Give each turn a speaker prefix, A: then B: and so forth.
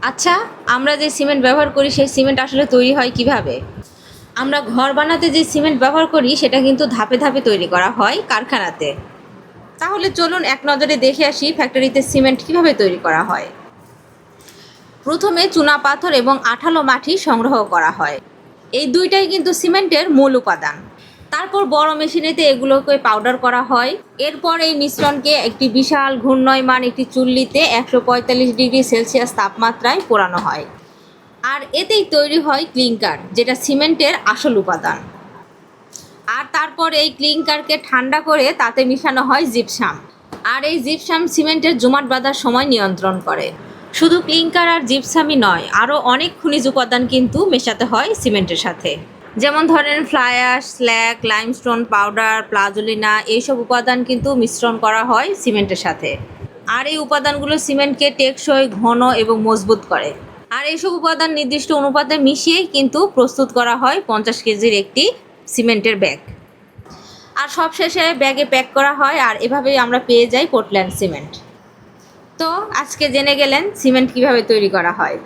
A: আচ্ছা, আমরা যে সিমেন্ট ব্যবহার করি সেই সিমেন্ট আসলে তৈরি হয় কিভাবে? আমরা ঘর বানাতে যে সিমেন্ট ব্যবহার করি সেটা কিন্তু ধাপে ধাপে তৈরি করা হয় কারখানাতে। তাহলে চলুন এক নজরে দেখে আসি ফ্যাক্টরিতে সিমেন্ট কিভাবে তৈরি করা হয়। প্রথমে চুনাপাথর এবং আঠালো মাটি সংগ্রহ করা হয়। এই দুইটাই কিন্তু সিমেন্টের মূল উপাদান। তারপর বড় মেশিনেতে এগুলোকে পাউডার করা হয়। এরপর এই মিশ্রণকে একটি বিশাল ঘূর্ণয়মান একটি চুল্লিতে 145 ডিগ্রি সেলসিয়াস তাপমাত্রায় পোড়ানো হয়। আর এতেই তৈরি হয় ক্লিংকার, যেটা সিমেন্টের আসল উপাদান। আর তারপর এই ক্লিংকারকে ঠান্ডা করে তাতে মিশানো হয় জিপসাম। আর এই জিপসাম সিমেন্টের জমাট বাঁধার সময় নিয়ন্ত্রণ করে। শুধু ক্লিংকার আর জিপসামই নয়, আরও অনেক খনিজ উপাদান কিন্তু মেশাতে হয় সিমেন্টের সাথে। যেমন ধরেন fly ash, slag, limestone powder, pozzolana, এইসব উপাদান কিন্তু মিশ্রণ করা হয় সিমেন্টের সাথে। আর এই উপাদানগুলো সিমেন্টকে টেকসই, ঘন এবং মজবুত করে। আর এইসব উপাদান নির্দিষ্ট অনুপাতে মিশিয়েই কিন্তু প্রস্তুত করা হয় 50 কেজির একটি সিমেন্টের ব্যাগ। আর সবশেষে ব্যাগে প্যাক করা হয়, আর এভাবেই আমরা পেয়ে যাই পোর্টল্যান্ড সিমেন্ট। তো আজকে জেনে গেলেন সিমেন্ট কিভাবে তৈরি করা হয়।